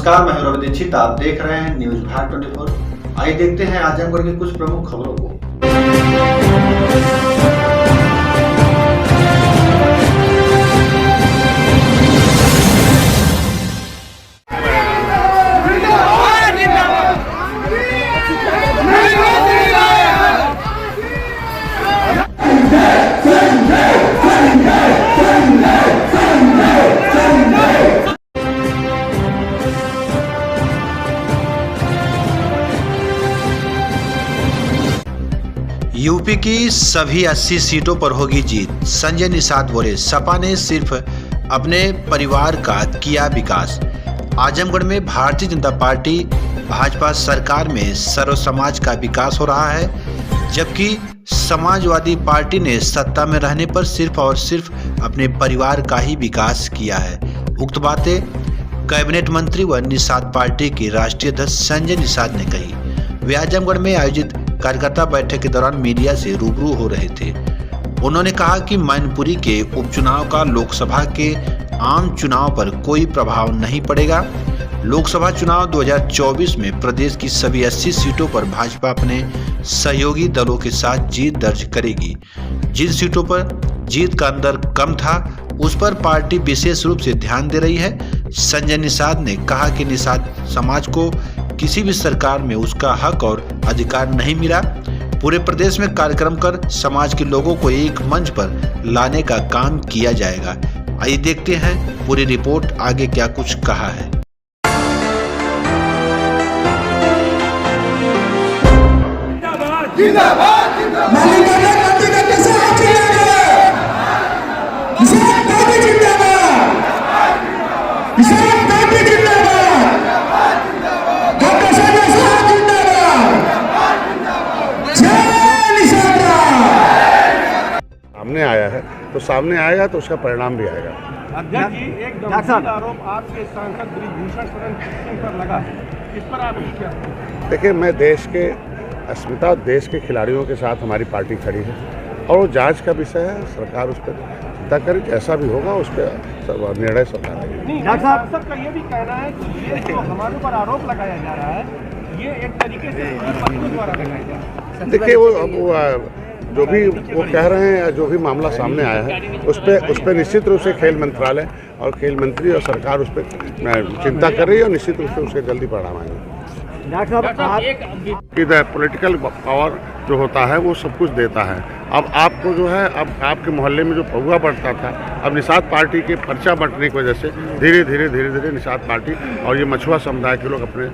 नमस्कार, मैं रवि दीक्षित। आप देख रहे हैं न्यूज भारत 24। आइए देखते हैं आजमगढ़ की कुछ प्रमुख खबरों को। यूपी की सभी 80 सीटों पर होगी जीत। संजय निषाद बोले, सपा ने सिर्फ अपने परिवार का किया विकास। आजमगढ़ में भारतीय जनता पार्टी भाजपा सरकार में सर्व समाज का विकास हो रहा है, जबकि समाजवादी पार्टी ने सत्ता में रहने पर सिर्फ और सिर्फ अपने परिवार का ही विकास किया है। उक्त बातें कैबिनेट मंत्री व निषाद पार्टी के राष्ट्रीय अध्यक्ष संजय निषाद ने कही। वे आजमगढ़ में आयोजित कार्यकर्ता बैठक के दौरान मीडिया से रूबरू हो रहे थे। उन्होंने कहा कि मैनपुरी के उपचुनाव का लोकसभा के आम चुनाव पर कोई प्रभाव नहीं पड़ेगा। लोकसभा चुनाव 2024 में प्रदेश की सभी 80 सीटों पर भाजपा अपने सहयोगी दलों के साथ जीत दर्ज करेगी। जिन सीटों पर जीत का अंतर कम था, उस पर पार्टी विशेष रूप से ध्यान दे रही है। संजय निषाद ने कहा कि निषाद समाज को किसी भी सरकार में उसका हक और अधिकार नहीं मिला। पूरे प्रदेश में कार्यक्रम कर समाज के लोगों को एक मंच पर लाने का काम किया जाएगा। आइए देखते हैं पूरी रिपोर्ट, आगे क्या कुछ कहा है। जिंदाबाद सामने आया है तो सामने आएगा तो उसका परिणाम भी आएगा। अध्यक्ष जी, एक गंभीर आरोप आपके सांसद ब्रिजभूषण शरण सिंह पर लगा है, इस पर आप क्या? देखिए, मैं देश के अस्मिता, देश के खिलाड़ियों के साथ हमारी पार्टी खड़ी है और वो जांच का विषय है। सरकार उस पर चिंता करे, जैसा भी होगा उस पर निर्णय सरकार लेगी। सांसद का ये भी कहना है कि ये जो हमारे ऊपर आरोप लगाया जा रहा है, ये एक तरीके से पत्रों द्वारा लगाया जा रहा है। देखिए, वो जो भी वो कह रहे हैं, जो भी मामला सामने आया है, उस पर निश्चित रूप से खेल मंत्रालय और खेल मंत्री और सरकार उस पर चिंता कर रही है और निश्चित रूप से उसके जल्दी परिणाम आएंगे। पॉलिटिकल पावर जो होता है वो सब कुछ देता है। अब आपको जो है, अब आपके मोहल्ले में जो पौवा बढ़ता था, अब निषाद पार्टी के पर्चा बंटने की वजह से धीरे धीरे निषाद पार्टी और ये मछुआ समुदाय के लोग अपने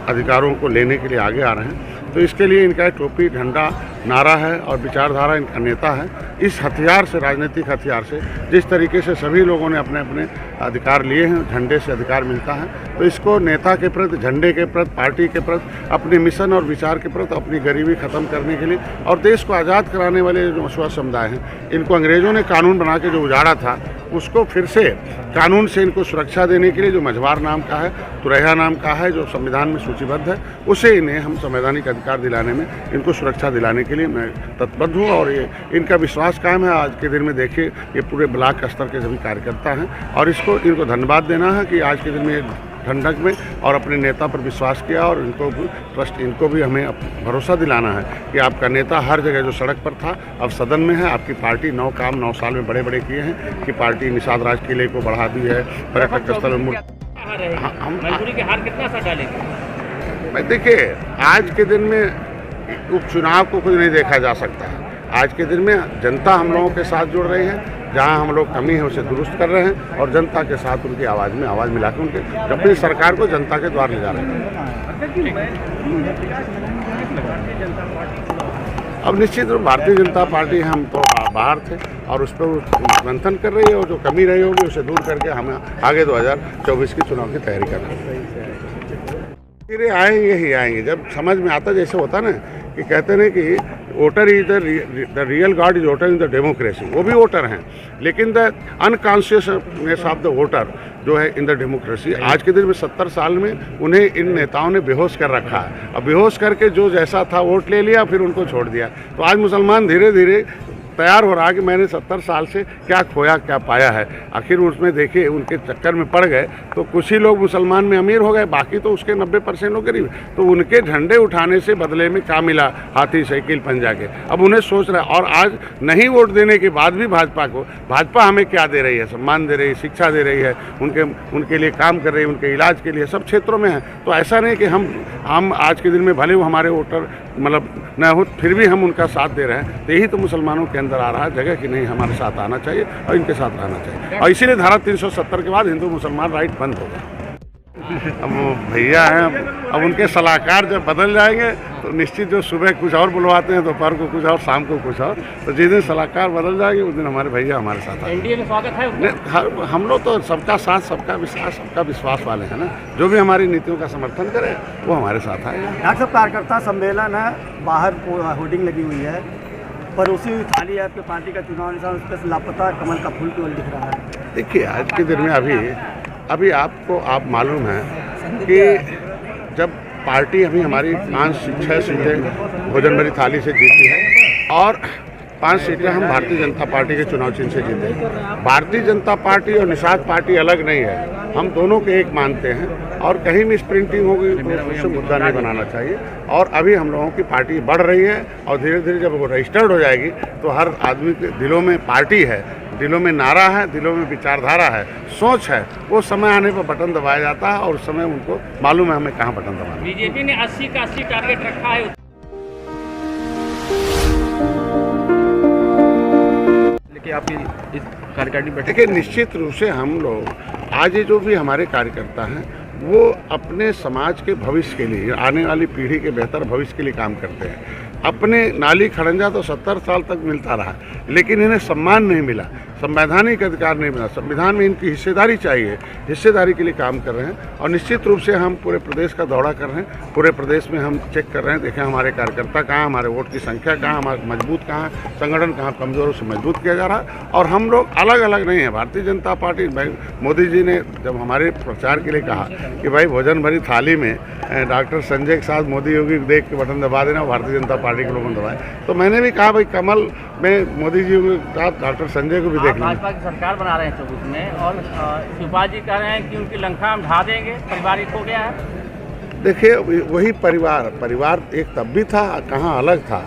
अधिकारों को लेने के लिए आगे आ रहे हैं। तो इसके लिए इनका टोपी, झंडा, नारा है और विचारधारा इनका नेता है। इस हथियार से, राजनीतिक हथियार से, जिस तरीके से सभी लोगों ने अपने अपने अधिकार लिए हैं, झंडे से अधिकार मिलता है, तो इसको नेता के प्रति, झंडे के प्रति, पार्टी के प्रति, अपने मिशन और विचार के प्रति, अपनी गरीबी खत्म करने के लिए और देश को आज़ाद कराने वाले जो मछुआ समुदाय हैं, इनको अंग्रेज़ों ने कानून बना के जो उजाड़ा था, उसको फिर से कानून से इनको सुरक्षा देने के लिए जो मझवार नाम का है, तुरैया नाम का है, जो संविधान में सूचीबद्ध है, उसे इन्हें हम संवैधानिक अधिकार दिलाने में, इनको सुरक्षा दिलाने के लिए मैं तत्पर हूँ। और ये इनका विश्वास कायम है। आज के दिन में देखिए, ये पूरे ब्लॉक स्तर के सभी कार्यकर्ता हैं और इनको धन्यवाद देना है कि आज के दिन में ठंडक में और अपने नेता पर विश्वास किया और इनको भी ट्रस्ट, इनको भी हमें भरोसा दिलाना है कि आपका नेता हर जगह जो सड़क पर था अब सदन में है। आपकी पार्टी 9 काम 9 साल में बड़े बड़े किए हैं कि पार्टी निषाद राज किले को बढ़ा दी है, पर्यटक स्थल में हम के हार कितना असर डालेंगे? देखिए, आज के दिन में उपचुनाव को कुछ नहीं देखा जा सकता है। आज के दिन में जनता हम लोगों के साथ जुड़ रही है, जहां हम लोग कमी है उसे दुरुस्त कर रहे हैं और जनता के साथ उनकी आवाज़ में आवाज़ मिलाकर उनके अपनी सरकार को जनता के द्वार ले जा रहे हैं। अब निश्चित रूप भारतीय जनता पार्टी, हम तो बाहर थे और उस पर मंथन कर रही है और जो कमी रही होगी उसे दूर करके हमें आगे 2024 के चुनाव की तैयारी करना है। धीरे आएंगे ही आएंगे, जब समझ में आता, जैसे होता ना कि कहते हैं कि voter is the real God is voter in the democracy. वो भी वोटर हैं, लेकिन the unconsciousness of the voter जो है इन द डेमोक्रेसी, आज के दिन में 70 साल में उन्हें इन नेताओं ने बेहोश कर रखा है। अब बेहोश करके जो जैसा था वोट ले लिया, फिर उनको छोड़ दिया। तो आज मुसलमान धीरे धीरे तैयार हो रहा कि मैंने 70 साल से क्या खोया क्या पाया है। आखिर उसमें देखिए उनके चक्कर में पड़ गए तो कुछ ही लोग मुसलमान में अमीर हो गए, बाकी तो उसके 90% लोग गरीब। तो उनके झंडे उठाने से बदले में क्या मिला? हाथी साइकिल पंजा के। अब उन्हें सोच रहा है, और आज नहीं वोट देने के बाद भी भाजपा हमें क्या दे रही है? सम्मान दे रही है, शिक्षा दे रही है, उनके लिए काम कर रही है, उनके इलाज के लिए सब क्षेत्रों में है। तो ऐसा नहीं कि हम आज के दिन में भले वो हमारे वोटर मतलब न हो, फिर भी हम उनका साथ दे रहे हैं। तो यही तो मुसलमानों के अंदर आ रहा है जगह कि नहीं, हमारे साथ आना चाहिए और इनके साथ रहना चाहिए। और इसीलिए धारा 370 के बाद हिंदू मुसलमान राइट बंद हो गया। अब वो भैया हैं, अब उनके सलाहकार जब बदल जाएंगे तो निश्चित जो सुबह कुछ और बुलवाते हैं, दोपहर को कुछ और, शाम को कुछ और, तो जिस दिन सलाहकार बदल जाएंगे उस दिन हमारे भैया हमारे साथ आएंगे। एनडीए में स्वागत है। हम लोग तो सबका साथ, सबका विश्वास वाले हैं ना। जो भी हमारी नीतियों का समर्थन करे वो हमारे साथ आएगा। डॉक्टर साहब, कार्यकर्ता सम्मेलन है, बाहर होर्डिंग लगी हुई है, पर उसी थाली है आपके पार्टी का चुनाव निशान, उस पर लापता कमल का फूल केवल दिख रहा है। देखिए आज के दिन में अभी आप मालूम है कि जब पार्टी अभी हमारी 5-6 सीटें भोजन भरी थाली से जीती है और 5 सीटें हम भारतीय जनता पार्टी के चुनाव चिन्ह से जीते हैं। भारतीय जनता पार्टी और निषाद पार्टी अलग नहीं है, हम दोनों के एक मानते हैं और कहीं भी स्प्रिंटिंग होगी तो उससे मुद्दा नहीं बनाना चाहिए। और अभी हम लोगों की पार्टी बढ़ रही है और धीरे धीरे जब वो रजिस्टर्ड हो जाएगी तो हर आदमी के दिलों में पार्टी है, दिलों में नारा है, दिलों में विचारधारा है, सोच है। वो समय आने पर बटन दबाया जाता है और उस समय उनको मालूम है हमें कहाँ बटन दबाना। बीजेपी ने 80 का 80 टारगेट रखा है। लेकिन आपकी इस कार्यकारिणी बैठक, देखिए निश्चित रूप से हम लोग आज ये जो भी हमारे कार्यकर्ता हैं वो अपने समाज के भविष्य के लिए, आने वाली पीढ़ी के बेहतर भविष्य के लिए काम करते हैं। अपने नाली खड़ंजा तो 70 साल तक मिलता रहा, लेकिन इन्हें सम्मान नहीं मिला, संवैधानिक अधिकार नहीं मिला, संविधान में इनकी हिस्सेदारी चाहिए, हिस्सेदारी के लिए काम कर रहे हैं। और निश्चित रूप से हम पूरे प्रदेश का दौरा कर रहे हैं, पूरे प्रदेश में हम चेक कर रहे हैं, देखें हमारे कार्यकर्ता कहाँ, हमारे वोट की संख्या कहाँ, हमारा मजबूत कहाँ, संगठन कहाँ कमज़ोर उसे मजबूत किया जा रहा है। और हम लोग अलग अलग नहीं हैं। भारतीय जनता पार्टी, मोदी जी ने जब हमारे प्रचार के लिए कहा कि भाई भोजन भरी थाली में डॉक्टर संजय के साथ मोदी योगी देख के बटन दबा देना, भारतीय जनता पार्टी के लोगों ने दबाए, तो मैंने भी कहा भाई कमल में मोदी जी के साथ डॉक्टर संजय को भी देख लें। भाजपा की सरकार बना रहे हैं 24 में और शिवपाल जी कह रहे हैं कि उनकी लंका हम ढा देंगे, परिवार एक हो गया है। देखिए वही परिवार एक तब भी था, कहाँ अलग था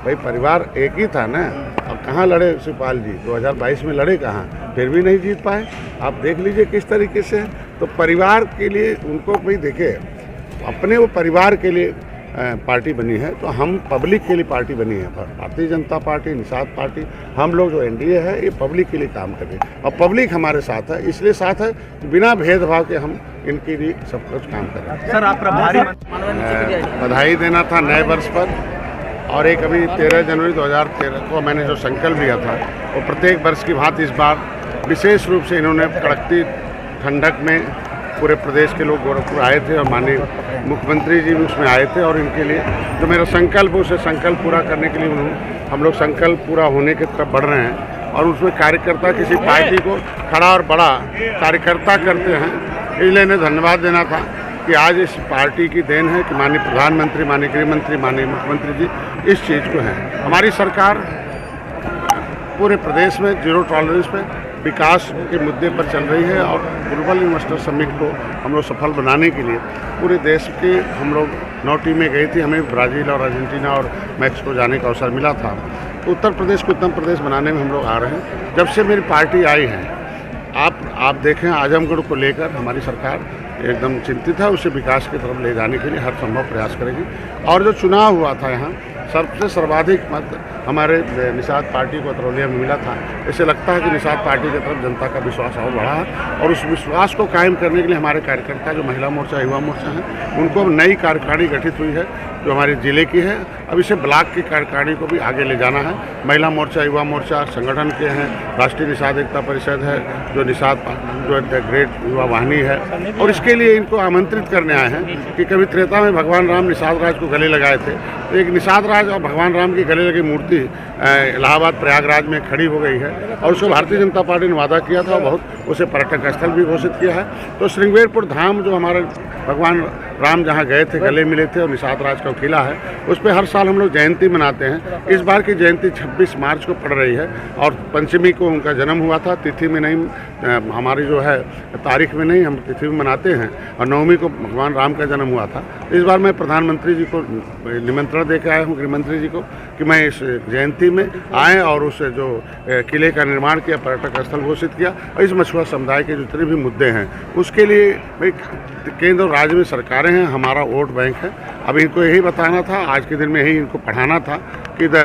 भाई, परिवार एक ही था ना। अब कहाँ लड़े शिवपाल जी, 2022 में लड़े कहाँ, फिर भी नहीं जीत पाए। आप देख लीजिए किस तरीके से। तो परिवार के लिए उनको भाई देखे, अपने वो परिवार के लिए पार्टी बनी है, तो हम पब्लिक के लिए पार्टी बनी है। भारतीय जनता पार्टी, निषाद पार्टी, हम लोग जो एनडीए है ये पब्लिक के लिए काम कर रहे हैं और पब्लिक हमारे साथ है, इसलिए साथ है कि बिना भेदभाव के हम इनके लिए सब कुछ काम कर रहे हैं। सर, आप प्रभारी बधाई देना था नए वर्ष पर, और एक अभी 13 जनवरी 2013 को मैंने जो संकल्प लिया था वो प्रत्येक वर्ष की भांति इस बार विशेष रूप से इन्होंने कड़कती ठंडक में पूरे प्रदेश के लोग गोरखपुर आए थे और माननीय मुख्यमंत्री जी भी उसमें आए थे। और इनके लिए जो मेरा संकल्प है उसे संकल्प पूरा करने के लिए हम लोग संकल्प पूरा होने की तरफ बढ़ रहे हैं। और उसमें कार्यकर्ता किसी पार्टी को खड़ा और बड़ा कार्यकर्ता करते हैं, इसलिए इन्हें धन्यवाद देना था कि आज इस पार्टी की देन है कि माननीय प्रधानमंत्री, माननीय गृहमंत्री, माननीय मुख्यमंत्री जी इस चीज़ को हैं। हमारी सरकार पूरे प्रदेश में जीरो टॉलरेंस पे विकास के मुद्दे पर चल रही है और ग्लोबल इन्वेस्टर समिट को हम लोग सफल बनाने के लिए पूरे देश के हम लोग 9 टीमें गई थी। हमें ब्राज़ील और अर्जेंटीना और मैक्सिको जाने का अवसर मिला था। उत्तर प्रदेश को उत्तम प्रदेश बनाने में हम लोग आ रहे हैं। जब से मेरी पार्टी आई है, आप देखें आजमगढ़ को लेकर हमारी सरकार एकदम चिंतित है, उसे विकास की तरफ ले जाने के लिए हर संभव प्रयास करेगी। और जो चुनाव हुआ था यहाँ, सबसे सर्वाधिक मत हमारे निषाद पार्टी को अतरौलिया में मिला था। ऐसे लगता है कि निषाद पार्टी की तरफ जनता का विश्वास और बढ़ा है और उस विश्वास को कायम करने के लिए हमारे कार्यकर्ता जो महिला मोर्चा, युवा मोर्चा हैं, उनको अब नई कार्यकारिणी गठित हुई है जो हमारे ज़िले की है। अब इसे ब्लॉक की कार्यकारिणी को भी आगे ले जाना है। महिला मोर्चा, युवा मोर्चा संगठन के हैं, राष्ट्रीय निषाद एकता परिषद है, जो निषाद जो ग्रेट युवा वाहिनी है, और इसके लिए इनको आमंत्रित करने आए हैं कि कभी त्रेता में भगवान राम निषाद राज को गले लगाए थे, तो एक निषाद आज भगवान राम की गले लगी मूर्ति इलाहाबाद प्रयागराज में खड़ी हो गई है और उसको भारतीय जनता पार्टी ने वादा किया था, बहुत उसे पर्यटक स्थल भी घोषित किया है। तो श्रृंगेरपुर धाम जो हमारे भगवान राम जहाँ गए थे, गले मिले थे और निषाद राज का किला है, उस पर हर साल हम लोग जयंती मनाते हैं। इस बार की जयंती 26 मार्च को पड़ रही है और पंचमी को उनका जन्म हुआ था, तिथि में नहीं, हमारी जो है तारीख में नहीं, हम तिथि में मनाते हैं, और नवमी को भगवान राम का जन्म हुआ था। इस बार मैं प्रधानमंत्री जी को निमंत्रण दे के आया हूँ, गृहमंत्री जी को, कि मैं इस जयंती में आएँ और उस जो किले का निर्माण किया, पर्यटक स्थल घोषित किया, और इस मछुआ समुदाय के जितने भी मुद्दे हैं उसके लिए भाई केंद्र और राज्य में सरकारें हैं, हमारा वोट बैंक है। अब इनको यही बताना था, आज के दिन में यही इनको पढ़ाना था कि